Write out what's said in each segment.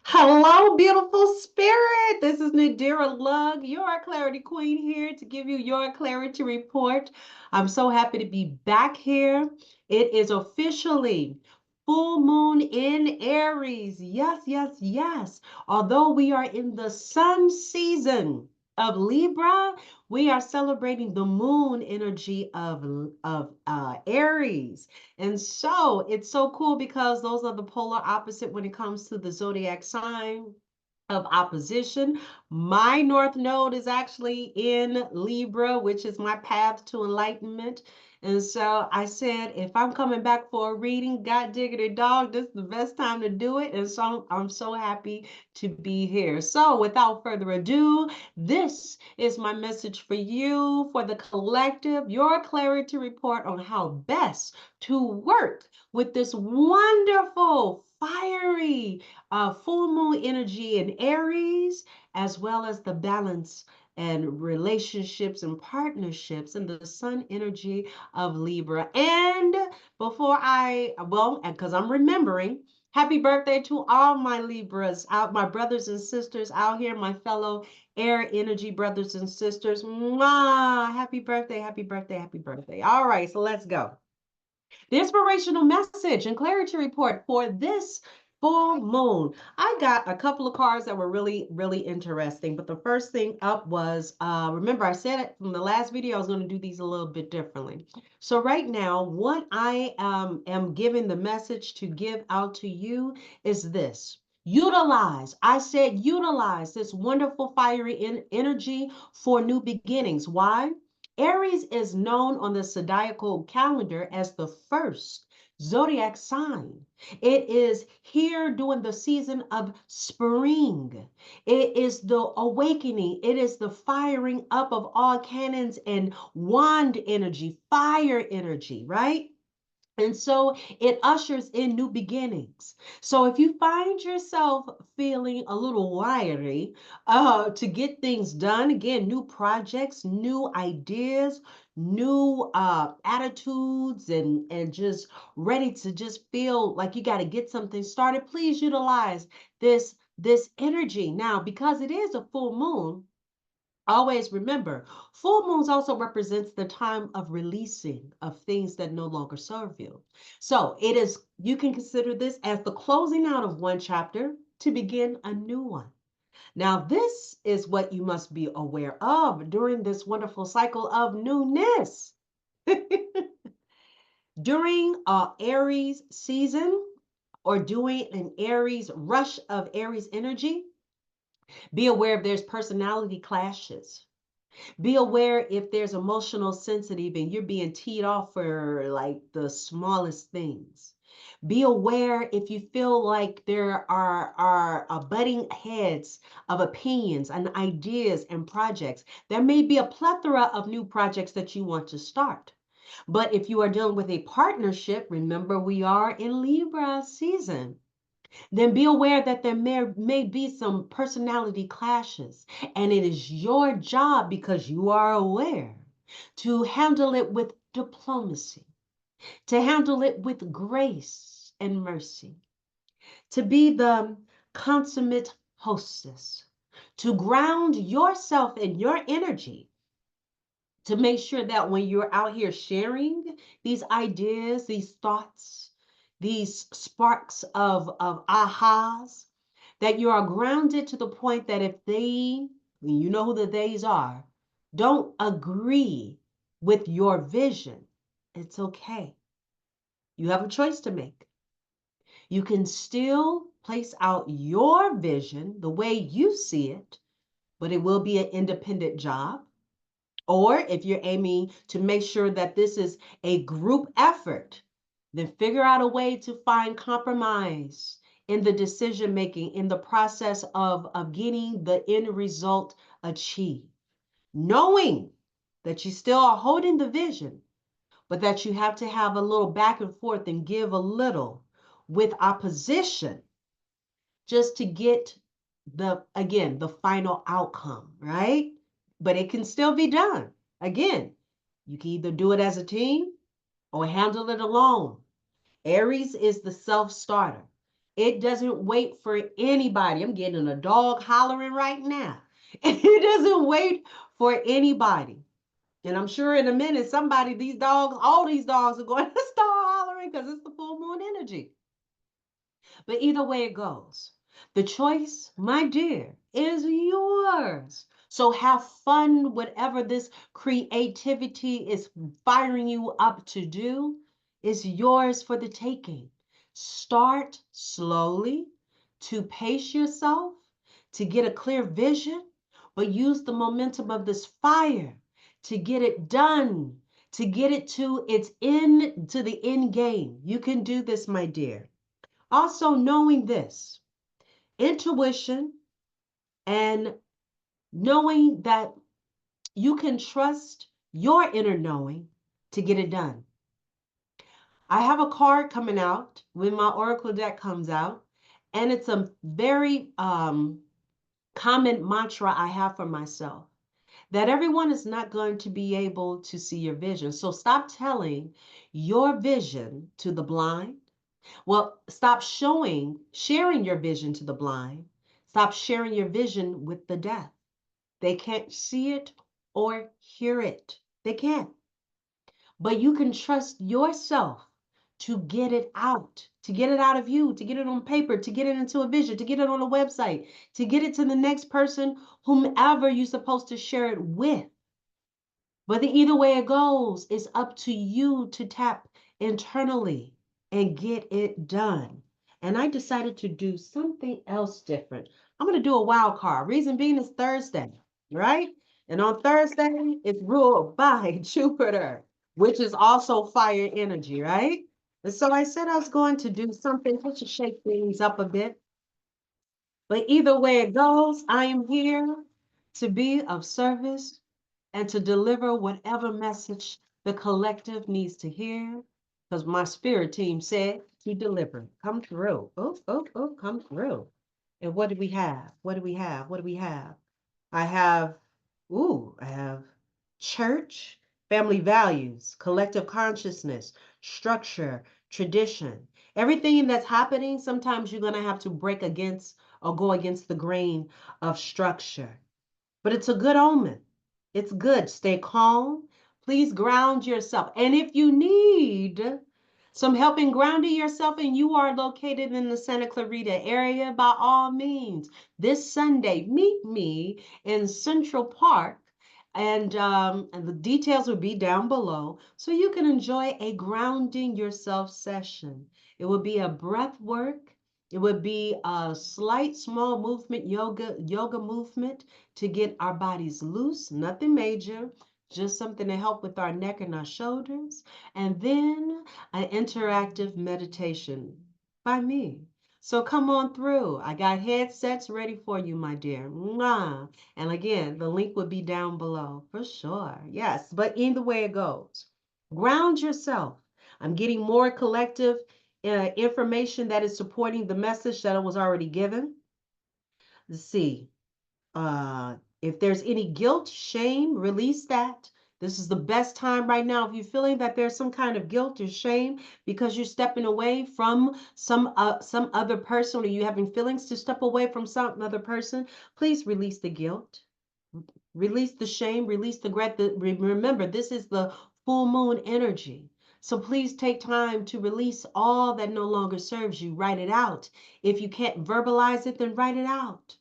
Hello, beautiful spirit. This is Nadira Lug, your clarity queen, here to give you your clarity report. I'm so happy to be back here. It is officially full moon in Aries. Yes, yes, yes. Although we are in the sun season of Libra, we are celebrating the moon energy of Aries. And so it's so cool because those are the polar opposite when it comes to the zodiac sign of opposition. My North Node is actually in Libra, which is my path to enlightenment. And so I said, if I'm coming back for a reading, God diggity dog, this is the best time to do it. And so I'm so happy to be here. So without further ado, this is my message for you, for the collective, your clarity report on how best to work with this wonderful, fiery, full moon energy in Aries, as well as the balance and relationships and partnerships and the sun energy of Libra. And because I'm remembering, happy birthday to all my Libras, out my brothers and sisters out here, my fellow air energy brothers and sisters. Mwah! Happy birthday, happy birthday, happy birthday. All right, so let's go. The inspirational message and clarity report for this full moon. I got a couple of cards that were really, really interesting. But the first thing up was, remember I said it from the last video, I was going to do these a little bit differently. So right now, what I am giving the message to give out to you is this. Utilize, I said utilize this wonderful fiery energy for new beginnings. Why? Aries is known on the zodiacal calendar as the first zodiac sign. It is here during the season of spring. It is the awakening. It is the firing up of all cannons and wand energy, fire energy, right? And so it ushers in new beginnings. So if you find yourself feeling a little wiry to get things done, again, new projects, new ideas, new attitudes, and just ready to just feel like you got to get something started, please utilize this energy. Now, because it is a full moon, always remember, full moons also represents the time of releasing of things that no longer serve you. So it is, you can consider this as the closing out of one chapter to begin a new one. Now, this is what you must be aware of during this wonderful cycle of newness. During Aries season or doing an Aries rush of Aries energy, be aware if there's personality clashes. Be aware if there's emotional sensitive and you're being teed off for like the smallest things. Be aware if you feel like there are butting heads of opinions and ideas and projects. There may be a plethora of new projects that you want to start. But if you are dealing with a partnership, remember we are in Libra season, then be aware that there may be some personality clashes. And it is your job, because you are aware, to handle it with diplomacy, to handle it with grace and mercy, to be the consummate hostess, to ground yourself in your energy, to make sure that when you're out here sharing these ideas, these thoughts, these sparks of ahas, that you are grounded to the point that if they, you know who the theys are, don't agree with your vision, it's okay. You have a choice to make. You can still place out your vision the way you see it, but it will be an independent job. Or if you're aiming to make sure that this is a group effort, then figure out a way to find compromise in the decision making, in the process of getting the end result achieved. Knowing that you still are holding the vision, but that you have to have a little back and forth and give a little with opposition just to get the final outcome, right? But it can still be done. Again, you can either do it as a team or handle it alone. Aries is the self-starter. It doesn't wait for anybody. I'm getting a dog hollering right now. It doesn't wait for anybody. And I'm sure in a minute, somebody, these dogs, all these dogs are going to start hollering because it's the full moon energy. But either way it goes, the choice, my dear, is yours. So have fun, whatever this creativity is firing you up to do is yours for the taking. Start slowly to pace yourself, to get a clear vision, but use the momentum of this fire to get it done, to get it to its end, to the end game. You can do this, my dear. Also, knowing this, intuition, and knowing that you can trust your inner knowing to get it done. I have a card coming out when my oracle deck comes out, and it's a very common mantra I have for myself that everyone is not going to be able to see your vision. So stop telling your vision to the blind. Well, stop sharing your vision to the blind. Stop sharing your vision with the deaf. They can't see it or hear it. They can't. But you can trust yourself to get it out, to get it out of you, to get it on paper, to get it into a vision, to get it on a website, to get it to the next person, whomever you're supposed to share it with. But either way it goes, it's up to you to tap internally and get it done. And I decided to do something else different. I'm going to do a wild card. Reason being is Thursday, right? And on Thursday, it's ruled by Jupiter, which is also fire energy, right? And so I said I was going to do something just to shake things up a bit. But either way it goes, I am here to be of service and to deliver whatever message the collective needs to hear, because my spirit team said to deliver. Come through. Oh, oh, oh, come through. And what do we have? What do we have? What do we have? I have, I have church, family values, collective consciousness, structure, tradition. Everything that's happening, sometimes you're going to have to break against or go against the grain of structure. But it's a good omen. It's good. Stay calm. Please ground yourself. And if you need some help in grounding yourself and you are located in the Santa Clarita area, by all means, this Sunday, meet me in Central Park. And the details will be down below so you can enjoy a grounding yourself session. It will be a breath work. It would be a slight, small movement, yoga movement to get our bodies loose, nothing major, just something to help with our neck and our shoulders. And then an interactive meditation by me. So come on through. I got headsets ready for you, my dear. Mwah. And again, the link would be down below for sure. Yes, but either way it goes, ground yourself. I'm getting more collective information that is supporting the message that was already given. Let's see. If there's any guilt, shame, release that. This is the best time right now. If you're feeling that there's some kind of guilt or shame because you're stepping away from some other person, or you having feelings to step away from some other person, please release the guilt, release the shame, release the regret. Remember, this is the full moon energy. So please take time to release all that no longer serves you. Write it out. If you can't verbalize it, then write it out.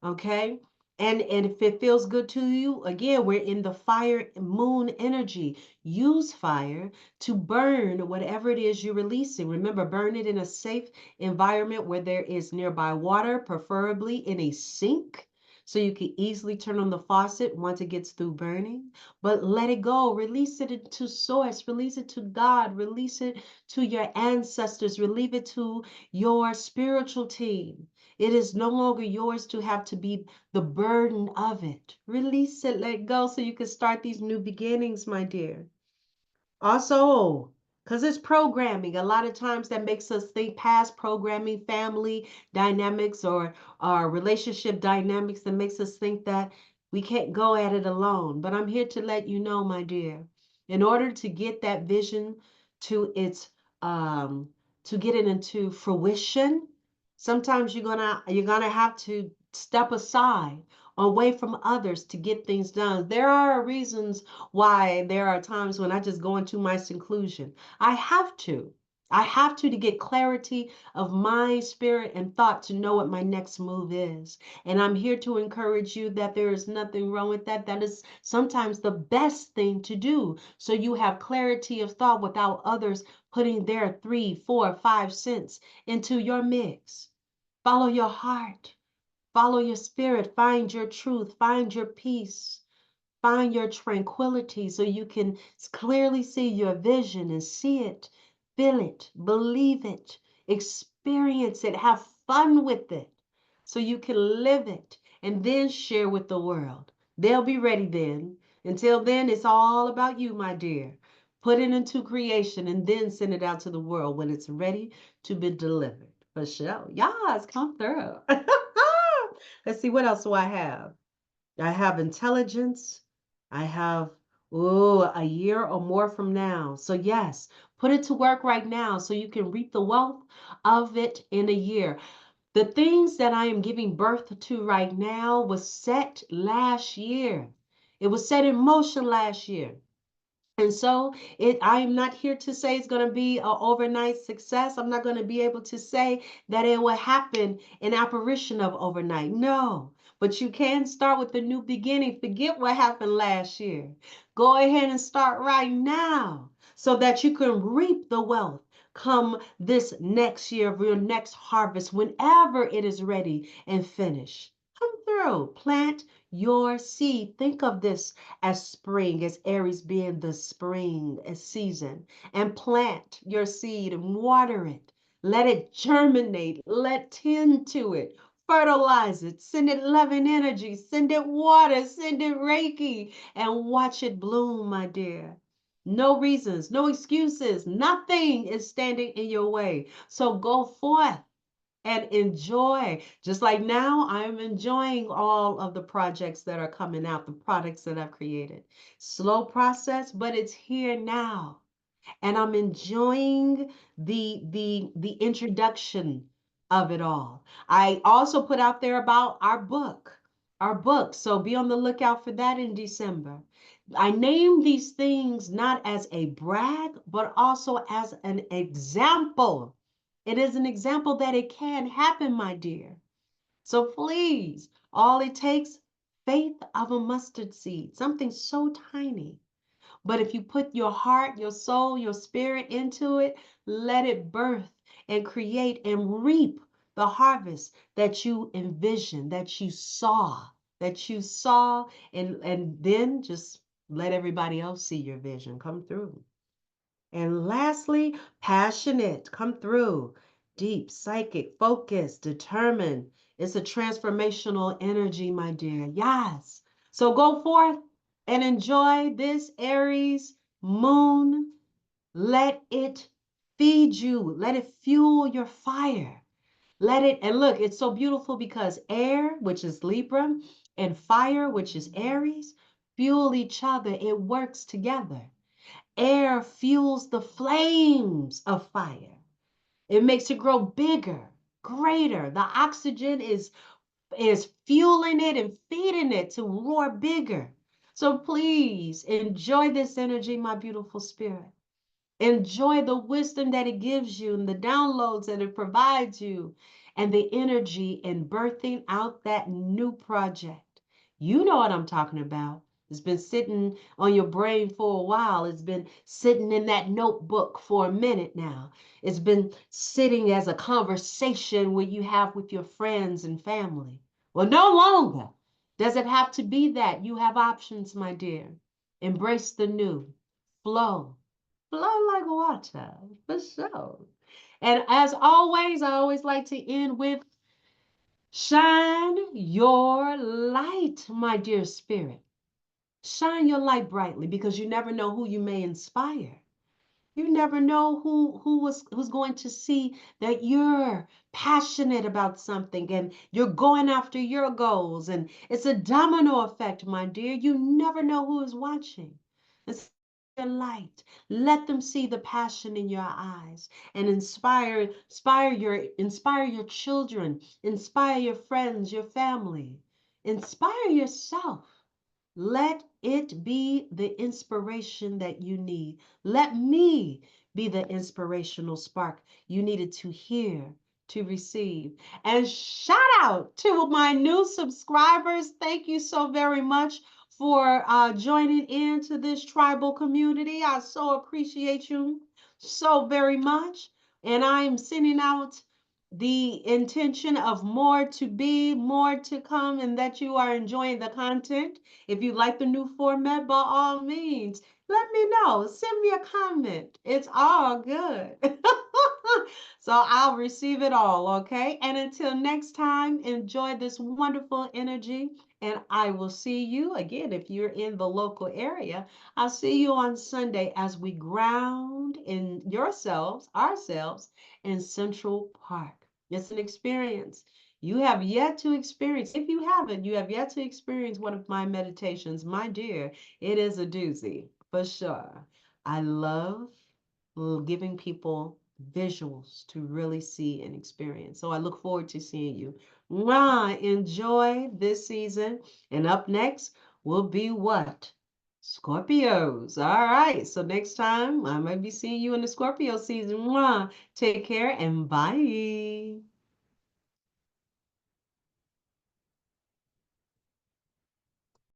Okay. And if it feels good to you, again, we're in the fire moon energy. Use fire to burn whatever it is you're releasing. Remember, burn it in a safe environment where there is nearby water, preferably in a sink, so you can easily turn on the faucet once it gets through burning. But let it go. Release it to source. Release it to God. Release it to your ancestors. Release it to your spiritual team. It is no longer yours to have to be the burden of it. Release it, let go so you can start these new beginnings, my dear. Also, because it's programming, a lot of times that makes us think past programming, family dynamics, or relationship dynamics that makes us think that we can't go at it alone. But I'm here to let you know, my dear, in order to get that vision to its to get it into fruition, Sometimes you're gonna have to step aside away from others to get things done. There are reasons why there are times when I just go into my seclusion. I have to. I have to get clarity of my spirit and thought to know what my next move is. And I'm here to encourage you that there is nothing wrong with that. That is sometimes the best thing to do. So you have clarity of thought without others putting their 3, 4, 5 cents into your mix. Follow your heart, follow your spirit, find your truth, find your peace, find your tranquility so you can clearly see your vision and see it, feel it, believe it, experience it, have fun with it so you can live it and then share with the world. They'll be ready then. Until then, it's all about you, my dear. Put it into creation and then send it out to the world when it's ready to be delivered. For sure. Yes, come through. Let's see, what else do I have? I have intelligence. I have, a year or more from now. So, yes, put it to work right now so you can reap the wealth of it in a year. The things that I am giving birth to right now was set last year. It was set in motion last year. And so I am not here to say it's going to be an overnight success. I'm not going to be able to say that it will happen an apparition of overnight. No, but you can start with a new beginning. Forget what happened last year. Go ahead and start right now so that you can reap the wealth come this next year of your next harvest whenever it is ready and finished. Come through, plant your seed. Think of this as spring, as Aries being the spring as season, and plant your seed and water it. Let it germinate. Let tend to it. Fertilize it. Send it loving energy. Send it water. Send it Reiki. And watch it bloom, my dear. No reasons, no excuses. Nothing is standing in your way. So go forth and enjoy. Just like now, I'm enjoying all of the projects that are coming out, the products that I've created. Slow process, but it's here now. And I'm enjoying the introduction of it all. I also put out there about our book. Our book. So be on the lookout for that in December. I name these things not as a brag, but also as an example. It is an example that it can happen, my dear. So please, all it takes, faith of a mustard seed, something so tiny. But if you put your heart, your soul, your spirit into it, let it birth and create and reap the harvest that you envisioned, that you saw, and then just let everybody else see your vision come through. And lastly, passionate, come through. Deep, psychic, focused, determined. It's a transformational energy, my dear. Yes. So go forth and enjoy this Aries moon. Let it feed you. Let it fuel your fire. Let it, and look, it's so beautiful because air, which is Libra, and fire, which is Aries, fuel each other. It works together. Air fuels the flames of fire. It makes it grow bigger, greater. The oxygen is fueling it and feeding it to roar bigger. So please enjoy this energy, my beautiful spirit. Enjoy the wisdom that it gives you and the downloads that it provides you and the energy in birthing out that new project. You know what I'm talking about. It's been sitting on your brain for a while. It's been sitting in that notebook for a minute now. It's been sitting as a conversation where you have with your friends and family. Well, no longer does it have to be that. You have options, my dear. Embrace the new. Flow. Flow like water, for sure. And as always, I always like to end with shine your light, my dear spirit. Shine your light brightly because you never know who you may inspire. You never know who's going to see that you're passionate about something and you're going after your goals. And it's a domino effect, my dear. You never know who is watching. your light. Let them see the passion in your eyes and inspire your children, inspire your friends, your family, inspire yourself. Let it be the inspiration that you need. Let me be the inspirational spark you needed to hear, to receive. And shout out to my new subscribers. Thank you so very much for joining into this tribal community. I so appreciate you so very much. And I'm sending out the intention of more to be, more to come, and that you are enjoying the content. If you like the new format, by all means, let me know. Send me a comment. It's all good. So I'll receive it all, okay? And until next time, enjoy this wonderful energy. And I will see you again if you're in the local area. I'll see you on Sunday as we ground in ourselves, in Central Park. It's an experience. You have yet to experience, if you haven't, you have yet to experience one of my meditations. My dear, it is a doozy for sure. I love giving people visuals to really see and experience. So I look forward to seeing you. Mwah, enjoy this season. And up next will be what? Scorpios. All right. So next time I might be seeing you in the Scorpio season. Mwah. Take care and bye.